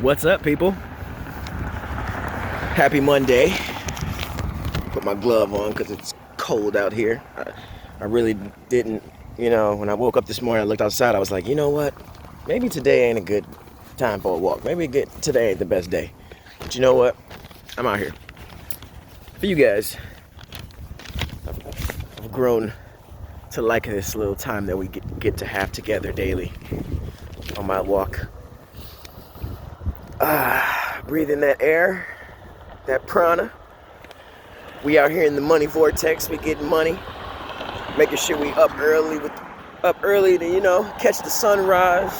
What's up, people? Happy Monday. Put my glove on because it's cold out here. I really didn't, when I woke up this morning, I looked outside, I was like, you know what? Maybe today ain't a good time for a walk. Maybe today ain't the best day. But you know what? I'm out here. For you guys, I've grown to like this little time that we get to have together daily on my walk. Breathing that air, that prana. We out here in the money vortex. We getting money, making sure we up early to catch the sunrise.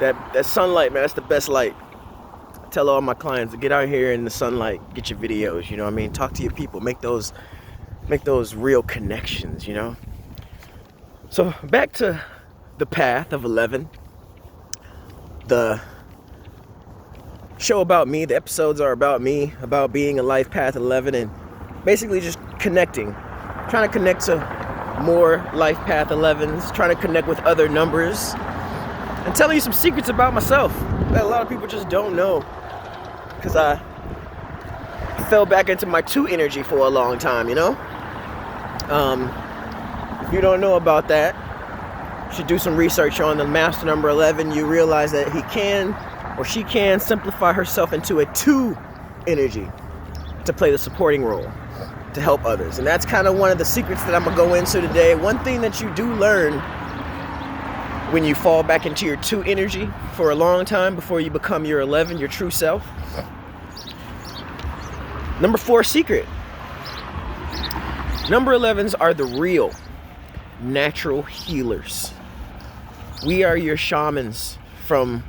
That sunlight, man. That's the best light. I tell all my clients to get out here in the sunlight, get your videos. You know what I mean? Talk to your people, make those real connections. So back to the path of 11. The show about me, the episodes are about me, about being a life path 11, and basically just trying to connect to more life path 11s, trying to connect with other numbers, and telling you some secrets about myself that a lot of people just don't know, because I fell back into my 2 energy for a long time. If you don't know about that, you should do some research on the master number 11. You realize that he can or she can simplify herself into a 2 energy to play the supporting role, to help others. And that's kind of one of the secrets that I'm going to go into today. One thing that you do learn when you fall back into your 2 energy for a long time before you become your 11, your true self. Number 4 secret. Number 11s are the real natural healers. We are your shamans from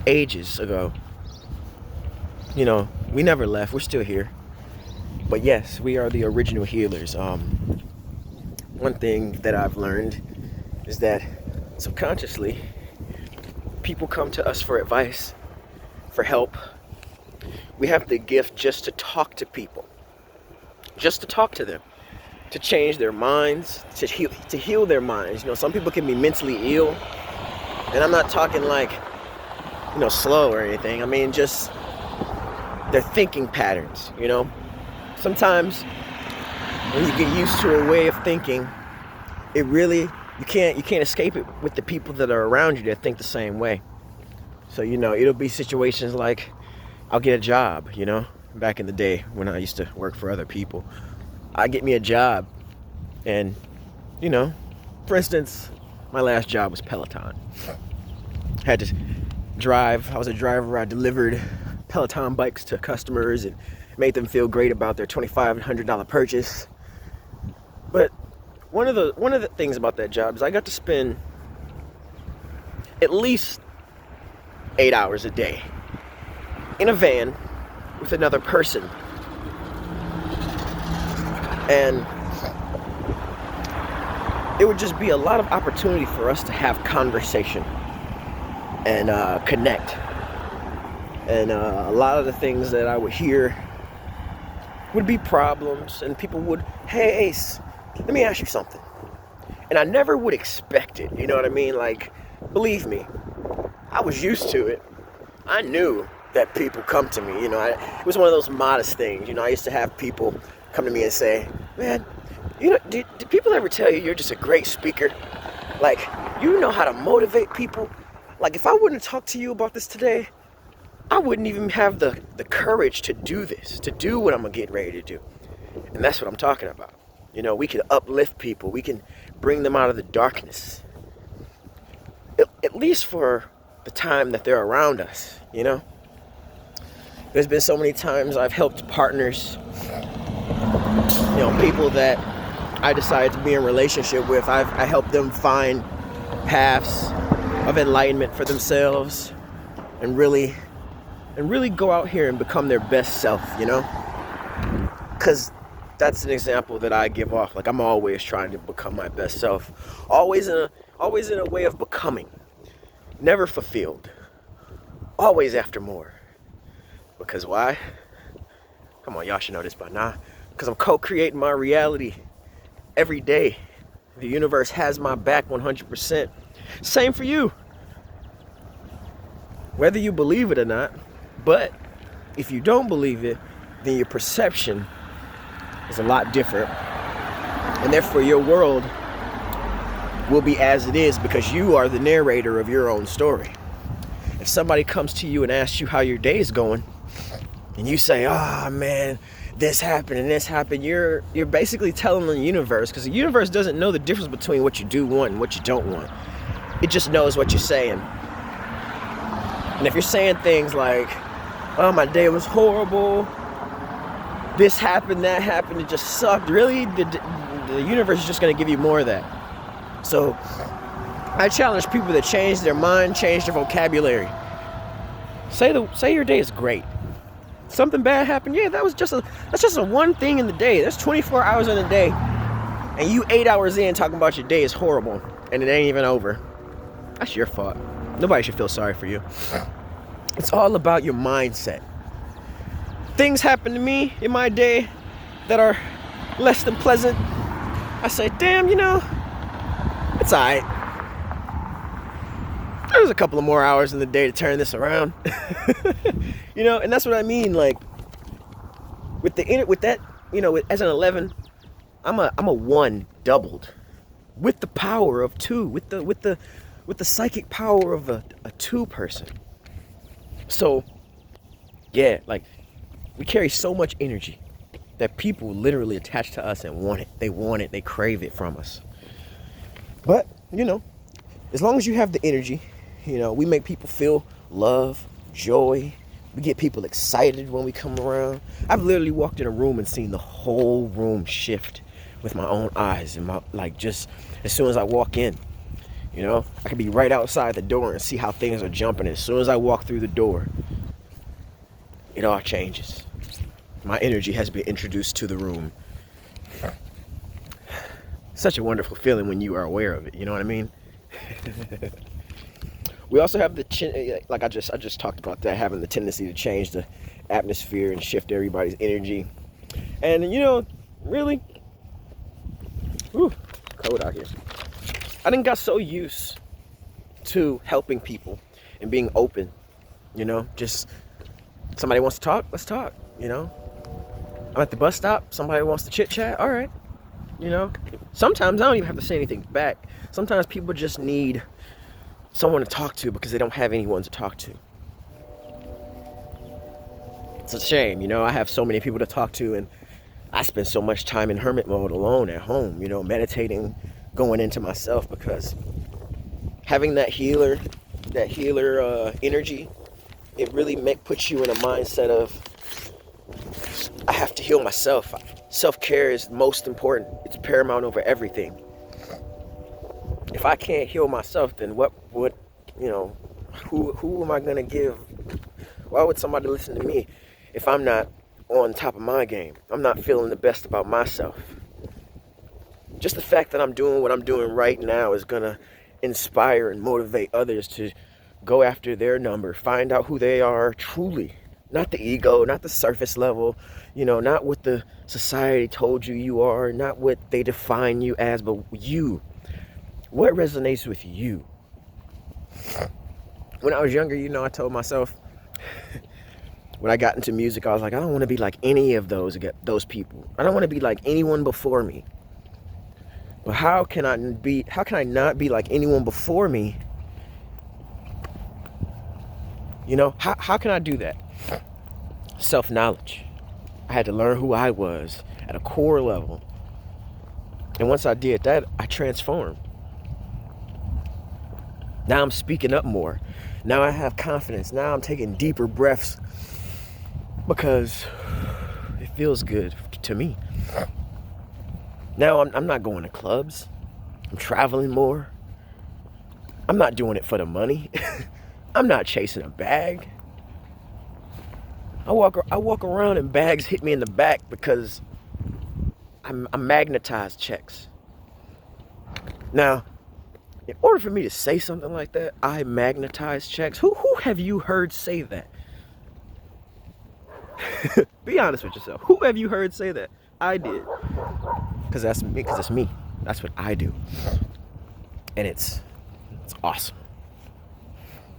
ages ago. We never left. We're still here. But yes, we are the original healers. One thing that I've learned is that subconsciously, people come to us for advice, for help. We have the gift just to talk to people, just to talk to them, to change their minds, to heal their minds. Some people can be mentally ill, and I'm not talking like, slow or anything. I mean, just their thinking patterns. Sometimes when you get used to a way of thinking, it really, you can't escape it with the people that are around you that think the same way. So, it'll be situations like, I'll get a job, back in the day when I used to work for other people. I get me a job, and, for instance, my last job was Peloton. Had to drive. I was a driver. I delivered Peloton bikes to customers and made them feel great about their $2,500 purchase. But one of the things about that job is I got to spend at least 8 hours a day in a van with another person. And it would just be a lot of opportunity for us to have conversation and connect. And a lot of the things that I would hear would be problems, and people would, hey Ace, let me ask you something. And I never would expect it, you know what I mean? Like, believe me, I was used to it. I knew that people come to me, it was one of those modest things. I used to have people come to me and say, man, do people ever tell you you're just a great speaker? Like, you know how to motivate people? Like, if I wouldn't talk to you about this today, I wouldn't even have the courage to do this, to do what I'm going to get ready to do. And that's what I'm talking about. We can uplift people. We can bring them out of the darkness. At least for the time that they're around us, There's been so many times I've helped partners, people that I decided to be in a relationship with. I helped them find paths of enlightenment for themselves and really go out here and become their best self, because that's an example that I give off. Like, I'm always trying to become my best self, always in a way of becoming, never fulfilled, always after more. Because why? Come on, y'all should know this by now. Because I'm co-creating my reality every day. The universe has my back 100%. Same for you. whether you believe it or not. But if you don't believe it, then your perception is a lot different. And therefore your world will be as it is because you are the narrator of your own story. If somebody comes to you and asks you how your day is going, and you say, "Ah, man, this happened and this happened," you're basically telling the universe, because the universe doesn't know the difference between what you do want and what you don't want. It just knows what you're saying. And if you're saying things like, "Oh, my day was horrible, this happened, that happened, it just sucked," really, the universe is just going to give you more of that. So I challenge people to change their mind, change their vocabulary. Say your day is great. Something bad happened, yeah, that's just a one thing in the day. There's 24 hours in a day, and you 8 hours in talking about your day is horrible, and it ain't even over. That's your fault. Nobody should feel sorry for you. It's all about your mindset. Things happen to me in my day that are less than pleasant. I say, damn, it's all right. There's a couple of more hours in the day to turn this around. And that's what I mean. Like as an 11, I'm a 1 doubled with the power of 2, with the psychic power of a 2 person. So yeah, like we carry so much energy that people literally attach to us and want it. They want it. They crave it from us. But as long as you have the energy, we make people feel love, joy. We get people excited when we come around. I've literally walked in a room and seen the whole room shift with my own eyes, and just as soon as I walk in, I could be right outside the door and see how things are jumping. As soon as I walk through the door, it all changes. My energy has been introduced to the room. Such a wonderful feeling when you are aware of it. You know what I mean? We also have like I just talked about that, having the tendency to change the atmosphere and shift everybody's energy. And really, cold out here. I done got so used to helping people and being open. Just somebody wants to talk, let's talk. I'm at the bus stop, somebody wants to chit chat, all right. Sometimes I don't even have to say anything back. Sometimes people just need someone to talk to because they don't have anyone to talk to. It's a shame, I have so many people to talk to, and I spend so much time in hermit mode alone at home, meditating, going into myself, because having that healer energy, it really puts you in a mindset of, I have to heal myself. Self-care is most important. It's paramount over everything. If I can't heal myself, then who am I gonna give? Why would somebody listen to me if I'm not on top of my game? I'm not feeling the best about myself. Just the fact that I'm doing what I'm doing right now is gonna inspire and motivate others to go after their number, find out who they are truly. Not the ego, not the surface level, not what the society told you are, not what they define you as, but you. What resonates with you? When I was younger, I told myself, when I got into music, I was like, I don't want to be like any of those people. I don't want to be like anyone before me. But how can I not be like anyone before me? How can I do that? Self-knowledge. I had to learn who I was at a core level. And once I did that, I transformed. Now I'm speaking up more. Now I have confidence. Now I'm taking deeper breaths because it feels good to me. Now I'm not going to clubs. I'm traveling more. I'm not doing it for the money. I'm not chasing a bag. I walk around and bags hit me in the back because I'm magnetized checks. Now, in order for me to say something like that, I magnetize checks. Who have you heard say that? Be honest with yourself. Who have you heard say that? I did. Because it's me. That's what I do. And it's awesome.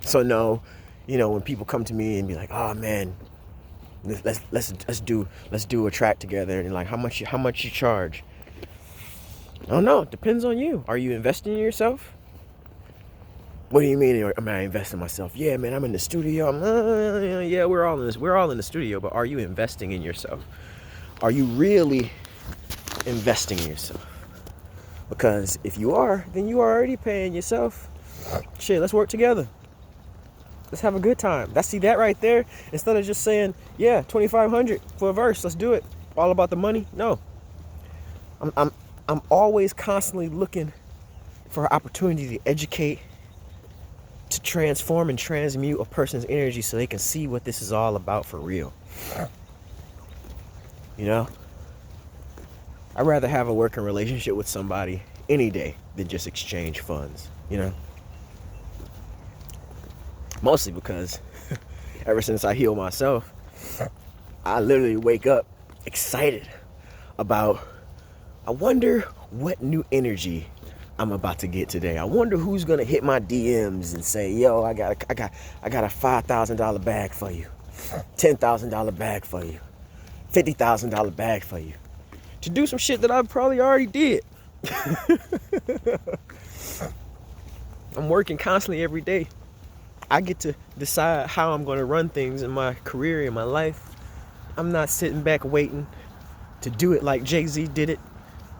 So no, You know, when people come to me and be like, "Oh man, let's do a track together," and like, how much you charge? I don't know. It depends on you. Are you investing in yourself? What do you mean? Am I investing in myself? Yeah, man, I'm in the studio. Yeah, we're all in this. We're all in the studio. But are you investing in yourself? Are you really investing in yourself? Because if you are, then you are already paying yourself. Shit, let's work together. Let's have a good time. See that right there? Instead of just saying, yeah, 2,500 for a verse, let's do it. All about the money. No. I'm always constantly looking for an opportunity to educate, to transform and transmute a person's energy so they can see what this is all about for real. You know? I'd rather have a working relationship with somebody any day than just exchange funds, you know? Mostly because ever since I healed myself, I literally wake up excited about, I wonder what new energy I'm about to get today. I wonder who's gonna hit my DMs and say, yo, I got a $5,000 bag for you, $10,000 bag for you, $50,000 bag for you, to do some shit that I probably already did. I'm working constantly every day. I get to decide how I'm going to run things in my career, in my life. I'm not sitting back waiting to do it like Jay-Z did it,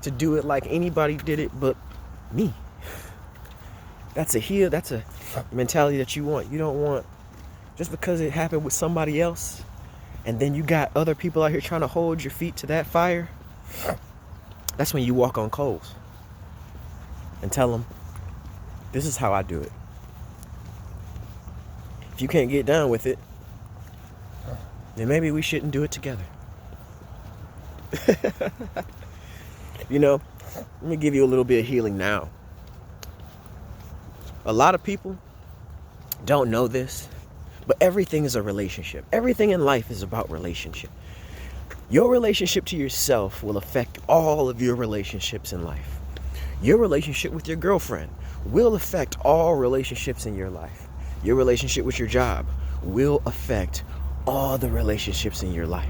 to do it like anybody did it but me. That's a mentality that you want. You don't want, just because it happened with somebody else and then you got other people out here trying to hold your feet to that fire. That's when you walk on coals and tell them, this is how I do it. If you can't get down with it, then maybe we shouldn't do it together. You know, let me give you a little bit of healing now. A lot of people don't know this, but everything is a relationship. Everything in life is about relationship. Your relationship to yourself will affect all of your relationships in life. Your relationship with your girlfriend will affect all relationships in your life. Your relationship with your job will affect all the relationships in your life.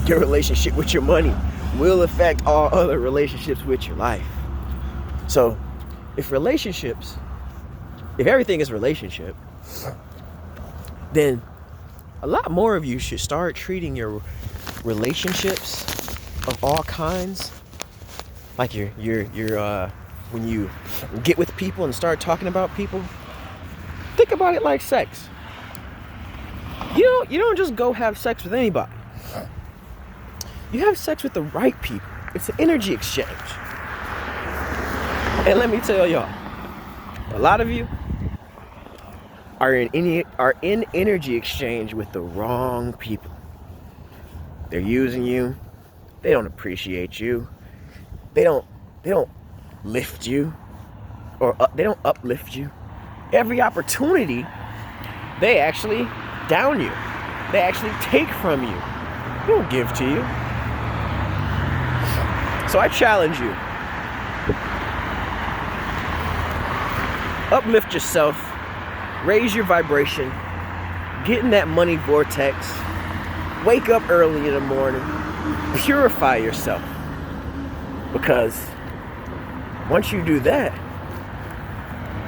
Your relationship with your money will affect all other relationships with your life. So if everything is relationship, then a lot more of you should start treating your relationships of all kinds, like when you get with people and start talking about people, think about it like sex. You don't just go have sex with anybody. You have sex with the right people. It's an energy exchange. And let me tell y'all, a lot of you are in energy exchange with the wrong people. They're using you. They don't appreciate you. They don't lift you, or they don't uplift you. Every opportunity, they actually down you. They actually take from you. They don't give to you. So I challenge you. Uplift yourself. Raise your vibration. Get in that money vortex. Wake up early in the morning. Purify yourself. Because once you do that,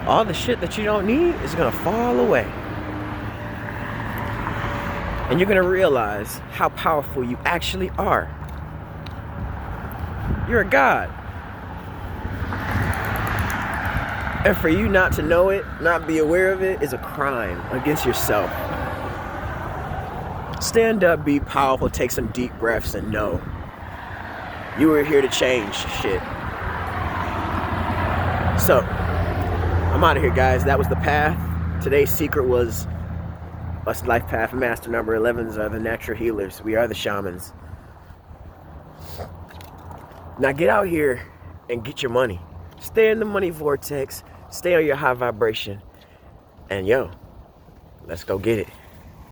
all the shit that you don't need is going to fall away. And you're going to realize how powerful you actually are. You're a god. And for you not to know it, not be aware of it, is a crime against yourself. Stand up, be powerful, take some deep breaths, and know you were here to change shit. So, I'm out of here, guys. That was the path. Today's secret was us life path master number 11s are the natural healers. We are the shamans. Now get out here and get your money. Stay in the money vortex. Stay on your high vibration. And yo, let's go get it.